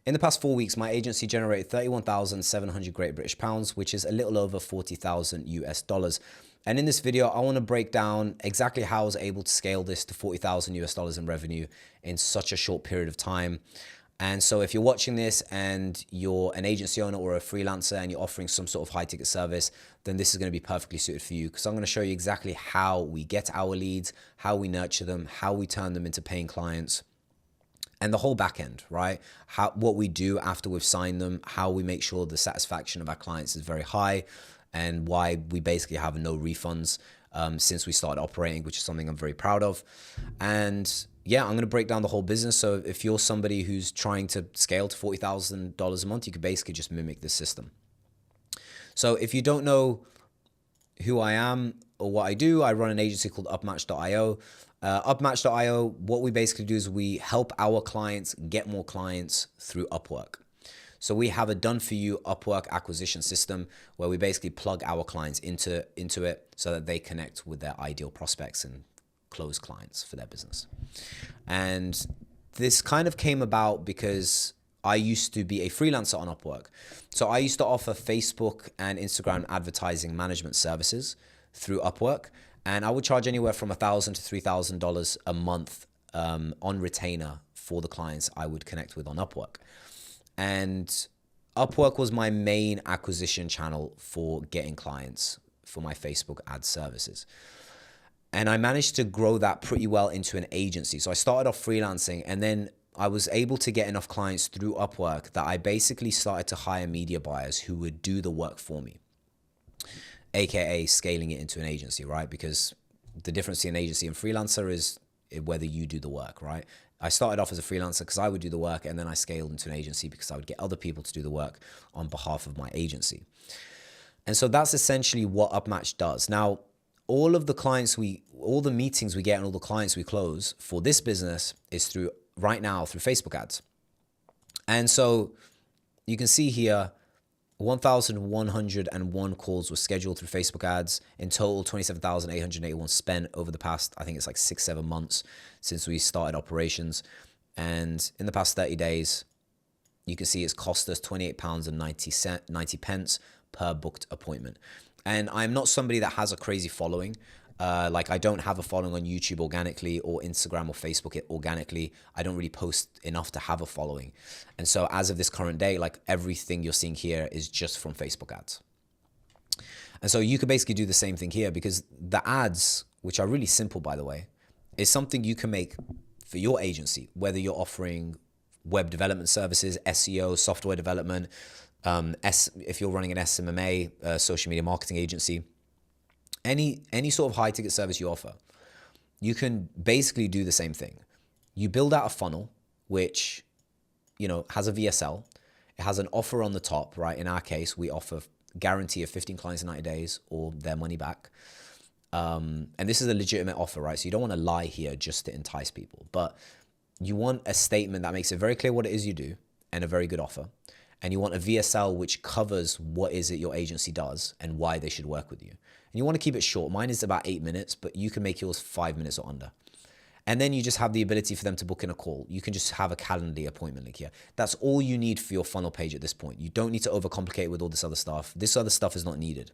In the past 4 weeks, my agency generated 31,700 Great British pounds, which is a little over 40,000 US dollars. And in this video, I want to break down exactly how I was able to scale this to 40,000 US dollars in revenue in such a short period of time. And so if you're watching this and you're an agency owner or a freelancer and you're offering some sort of high ticket service, then this is going to be perfectly suited for you, because I'm going to show you exactly how we get our leads, how we nurture them, how we turn them into paying clients, and the whole back end, right? What we do after we've signed them, how we make sure the satisfaction of our clients is very high, and why we basically have no refunds since we started operating, which is something I'm very proud of. And yeah, I'm going to break down the whole business. So if you're somebody who's trying to scale to $40,000 a month, you could basically just mimic this system. So if you don't know who I am or what I do, I run an agency called Upmatch.io. Upmatch.io, what we basically do is we help our clients get more clients through Upwork. So we have a done-for-you Upwork acquisition system where we basically plug our clients into it so that they connect with their ideal prospects and close clients for their business. And this kind of came about because I used to be a freelancer on Upwork. So I used to offer Facebook and Instagram advertising management services through Upwork. And I would charge anywhere from $1,000 to $3,000 a month on retainer for the clients I would connect with on Upwork. And Upwork was my main acquisition channel for getting clients for my Facebook ad services. And I managed to grow that pretty well into an agency. So I started off freelancing, and then I was able to get enough clients through Upwork that I basically started to hire media buyers who would do the work for me, AKA scaling it into an agency, right? Because the difference between an agency and freelancer is whether you do the work, right? I started off as a freelancer because I would do the work, and then I scaled into an agency because I would get other people to do the work on behalf of my agency. And so that's essentially what Upmatch does. Now, all of the clients all the meetings we get and all the clients we close for this business is right now through Facebook ads. And so you can see here, 1,101 calls were scheduled through Facebook ads. In total, 27,881 spent over the past, I think it's like 6-7 months since we started operations. And in the past 30 days, you can see it's cost us £28.90 per booked appointment. And I'm not somebody that has a crazy following. Like I don't have a following on YouTube organically or Instagram or Facebook organically. I don't really post enough to have a following. And so as of this current day, like everything you're seeing here is just from Facebook ads. And so you could basically do the same thing here, because the ads, which are really simple, by the way, is something you can make for your agency, whether you're offering web development services, SEO, software development, if you're running an SMMA, social media marketing agency, any sort of high ticket service you offer, you can basically do the same thing. You build out a funnel, which, has a VSL. It has an offer on the top, right? In our case, we offer guarantee of 15 clients in 90 days or their money back. And this is a legitimate offer, right? So you don't want to lie here just to entice people, but you want a statement that makes it very clear what it is you do and a very good offer. And you want a VSL which covers what is it your agency does and why they should work with you. And you want to keep it short. Mine is about 8 minutes, but you can make yours 5 minutes or under. And then you just have the ability for them to book in a call. You can just have a Calendly appointment link here. That's all you need for your funnel page at this point. You don't need to overcomplicate with all this other stuff. This other stuff is not needed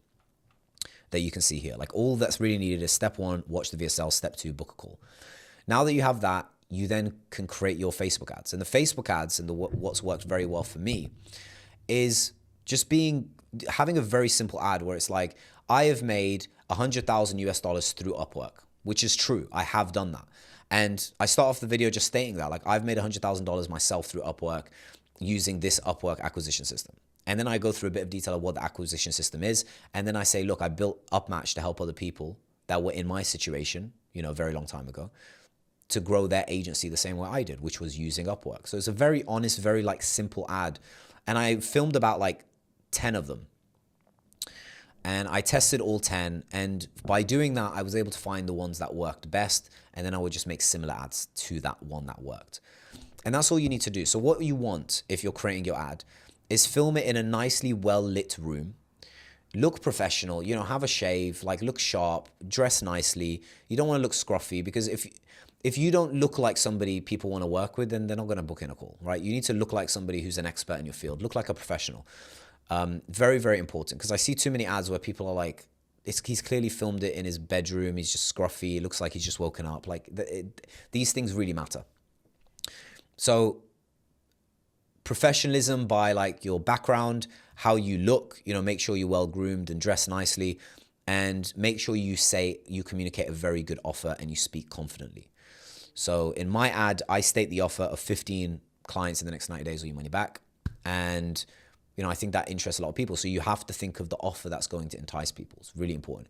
that you can see here. Like all that's really needed is step 1, watch the VSL, step 2, book a call. Now that you have that, you then can create your Facebook ads. And the Facebook ads and what's worked very well for me is just having a very simple ad where it's like, I have made 100,000 US dollars through Upwork, which is true. I have done that. And I start off the video just stating that, like, I've made $100,000 myself through Upwork using this Upwork acquisition system. And then I go through a bit of detail of what the acquisition system is. And then I say, look, I built Upmatch to help other people that were in my situation, a very long time ago, to grow their agency the same way I did, which was using Upwork. So it's a very honest, very simple ad. And I filmed about 10 of them. And I tested all 10. And by doing that, I was able to find the ones that worked best. And then I would just make similar ads to that one that worked. And that's all you need to do. So what you want if you're creating your ad is film it in a nicely well-lit room. Look professional, have a shave, look sharp, dress nicely. You don't want to look scruffy, because if you don't look like somebody people want to work with, then they're not going to book in a call, right? You need to look like somebody who's an expert in your field, look like a professional. Very, very important, because I see too many ads where people are like, he's clearly filmed it in his bedroom. He's just scruffy. It looks like he's just woken up. Like these things really matter. So professionalism by like your background, how you look, make sure you're well groomed and dressed nicely, and make sure you communicate a very good offer and you speak confidently. So in my ad, I state the offer of 15 clients in the next 90 days or your money back. And I think that interests a lot of people. So you have to think of the offer that's going to entice people. It's really important.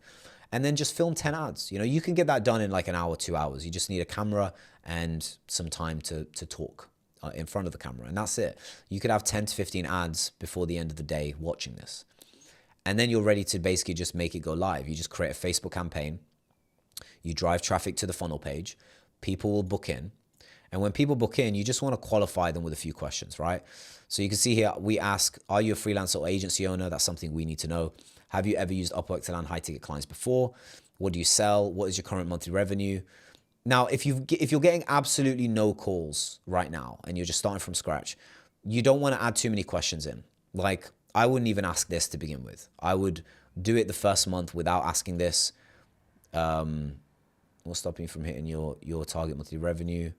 And then just film 10 ads. You can get that done in like an hour, 2 hours. You just need a camera and some time to talk in front of the camera. And that's it. You could have 10 to 15 ads before the end of the day watching this. And then you're ready to basically just make it go live. You just create a Facebook campaign. You drive traffic to the funnel page. People will book in. And when people book in, you just want to qualify them with a few questions, right? So you can see here, we ask, are you a freelancer or agency owner? That's something we need to know. Have you ever used Upwork to land high ticket clients before? What do you sell? What is your current monthly revenue? Now, if you're getting absolutely no calls right now and you're just starting from scratch, you don't want to add too many questions in. Like, I wouldn't even ask this to begin with. I would do it the first month without asking this. What's stopping you from hitting your target monthly revenue?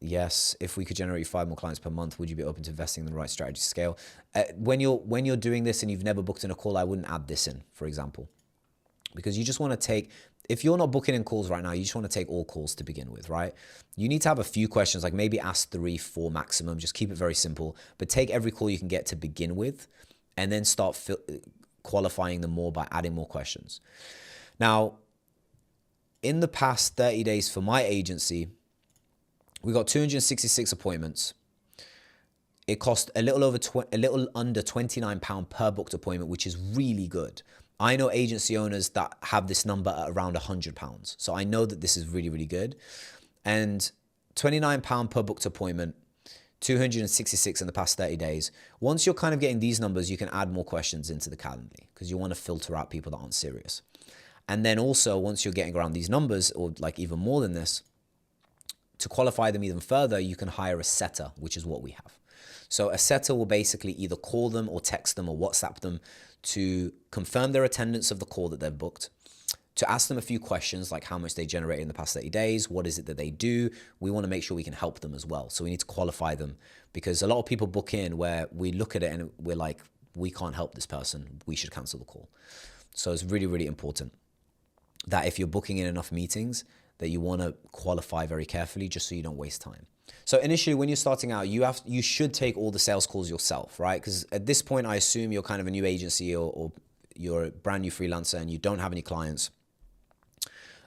Yes, if we could generate 5 more clients per month, would you be open to investing in the right strategy to scale? When you're doing this and you've never booked in a call, I wouldn't add this in, for example, because you just want to take, if you're not booking in calls right now, you just want to take all calls to begin with, right? You need to have a few questions, like maybe ask 3, 4 maximum, just keep it very simple, but take every call you can get to begin with and then start qualifying them more by adding more questions. Now, in the past 30 days for my agency, we got 266 appointments. It cost a little under £29 per booked appointment, which is really good. I know agency owners that have this number at around £100. So I know that this is really, really good. And £29 per booked appointment, 266 in the past 30 days. Once you're kind of getting these numbers, you can add more questions into the Calendly because you want to filter out people that aren't serious. And then also, once you're getting around these numbers, or like even more than this, to qualify them even further, you can hire a setter, which is what we have. So a setter will basically either call them or text them or WhatsApp them to confirm their attendance of the call that they've booked, to ask them a few questions like how much they generated in the past 30 days, what is it that they do. We want to make sure we can help them as well. So we need to qualify them, because a lot of people book in where we look at it and we're like, we can't help this person, we should cancel the call. So it's really, really important that if you're booking in enough meetings, that you want to qualify very carefully just so you don't waste time. So initially, when you're starting out, you should take all the sales calls yourself, right? Because at this point, I assume you're kind of a new agency or you're a brand new freelancer and you don't have any clients.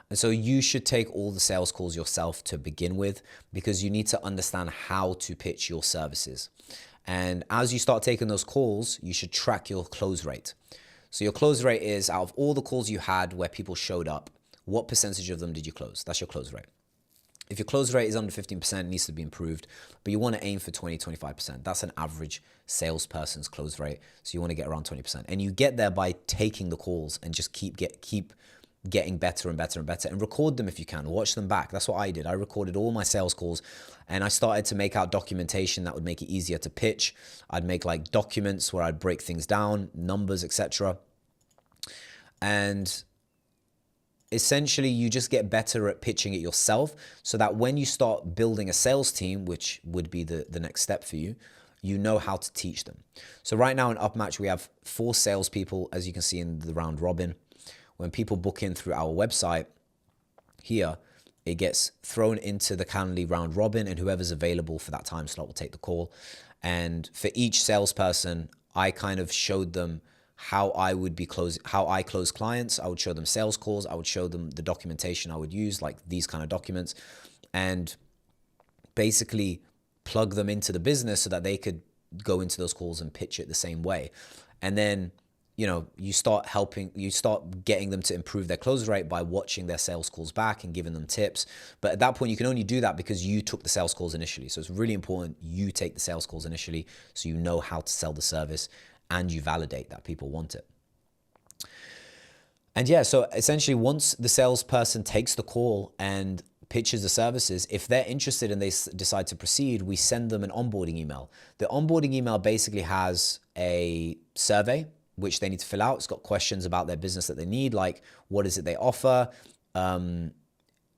And so you should take all the sales calls yourself to begin with, because you need to understand how to pitch your services. And as you start taking those calls, you should track your close rate. So your close rate is, out of all the calls you had where people showed up, what percentage of them did you close? That's your close rate. If your close rate is under 15%, it needs to be improved, but you want to aim for 20, 25%. That's an average salesperson's close rate. So you want to get around 20%. And you get there by taking the calls and just keep getting better and better and better, and record them if you can. Watch them back. That's what I did. I recorded all my sales calls and I started to make out documentation that would make it easier to pitch. I'd make like documents where I'd break things down, numbers, etc. And essentially, you just get better at pitching it yourself, so that when you start building a sales team, which would be the next step for you, you know how to teach them. So right now in Upmatch, we have 4 salespeople, as you can see in the round robin. When people book in through our website here, it gets thrown into the Calendly round robin, and whoever's available for that time slot will take the call. And for each salesperson, I kind of showed them how I close clients. I would show them sales calls. I would show them the documentation I would use, like these kind of documents, and basically plug them into the business so that they could go into those calls and pitch it the same way. And then, you start getting them to improve their close rate by watching their sales calls back and giving them tips. But at that point, you can only do that because you took the sales calls initially. So it's really important you take the sales calls initially so you know how to sell the service and you validate that people want it. And yeah, so essentially once the salesperson takes the call and pitches the services. If they're interested and they decide to proceed, we send them an onboarding email. The onboarding email basically has a survey which they need to fill out. It's got questions about their business that they need, like what is it they offer?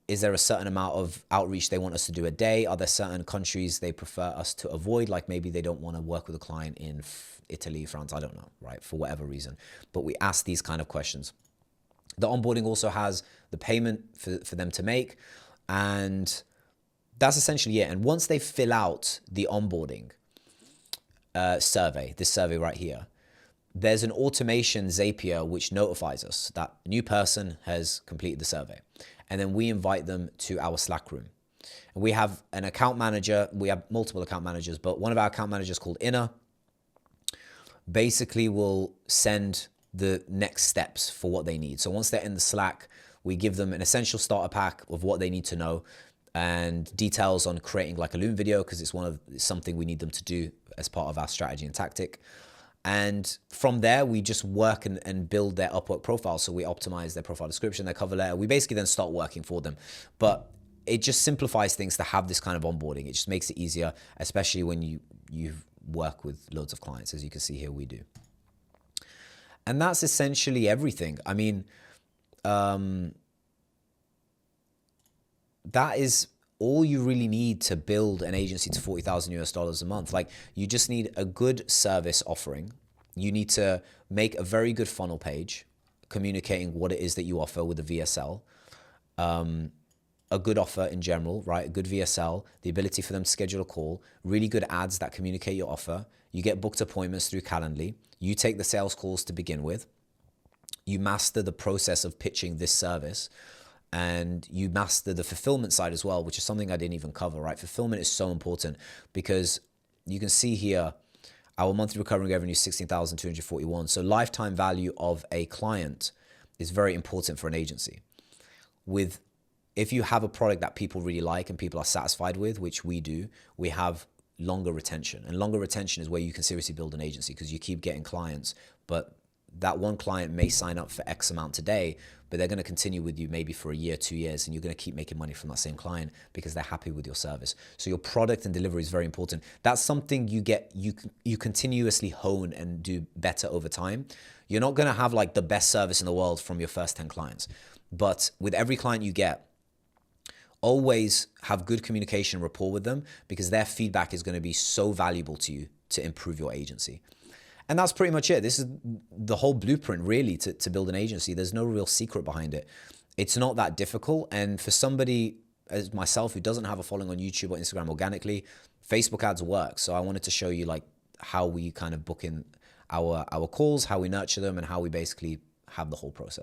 Is there a certain amount of outreach they want us to do a day? Are there certain countries they prefer us to avoid? Like maybe they don't want to work with a client in Italy, France, I don't know, right? For whatever reason. But we ask these kind of questions. The onboarding also has the payment for them to make. And that's essentially it. And once they fill out the onboarding survey, this survey right here, there's an automation Zapier which notifies us that a new person has completed the survey. And then we invite them to our Slack room. And we have an account manager. We have multiple account managers, but one of our account managers called Inna basically will send the next steps for what they need. So once they're in the Slack, we give them an essential starter pack of what they need to know and details on creating like a Loom video, because it's something we need them to do as part of our strategy and tactic. And from there, we just work and build their Upwork profile. So we optimize their profile description, their cover letter. We basically then start working for them. But it just simplifies things to have this kind of onboarding. It just makes it easier, especially when you work with loads of clients, as you can see here we do. And that's essentially everything. I mean, that is all you really need to build an agency to $40,000 a month. Like, you just need a good service offering. You need to make a very good funnel page communicating what it is that you offer with a VSL. A good offer in general, right? A good VSL, the ability for them to schedule a call, really good ads that communicate your offer. You get booked appointments through Calendly. You take the sales calls to begin with. You master the process of pitching this service. And you master the fulfillment side as well, which is something I didn't even cover, right? Fulfillment is so important because you can see here, our monthly recurring revenue is 16,241. So lifetime value of a client is very important for an agency. If you have a product that people really like and people are satisfied with, which we do, we have longer retention. And longer retention is where you can seriously build an agency because you keep getting clients, but that one client may sign up for X amount today, but they're going to continue with you maybe for a year, 2 years, and you're going to keep making money from that same client because they're happy with your service. So your product and delivery is very important. That's something you continuously hone and do better over time. You're not going to have like the best service in the world from your first 10 clients, but with every client you get, always have good communication rapport with them because their feedback is going to be so valuable to you to improve your agency. And that's pretty much it. This is the whole blueprint, really, to build an agency. There's no real secret behind it. It's not that difficult. And for somebody as myself who doesn't have a following on YouTube or Instagram organically, Facebook ads work. So I wanted to show you like how we kind of book in our calls, how we nurture them, and how we basically have the whole process.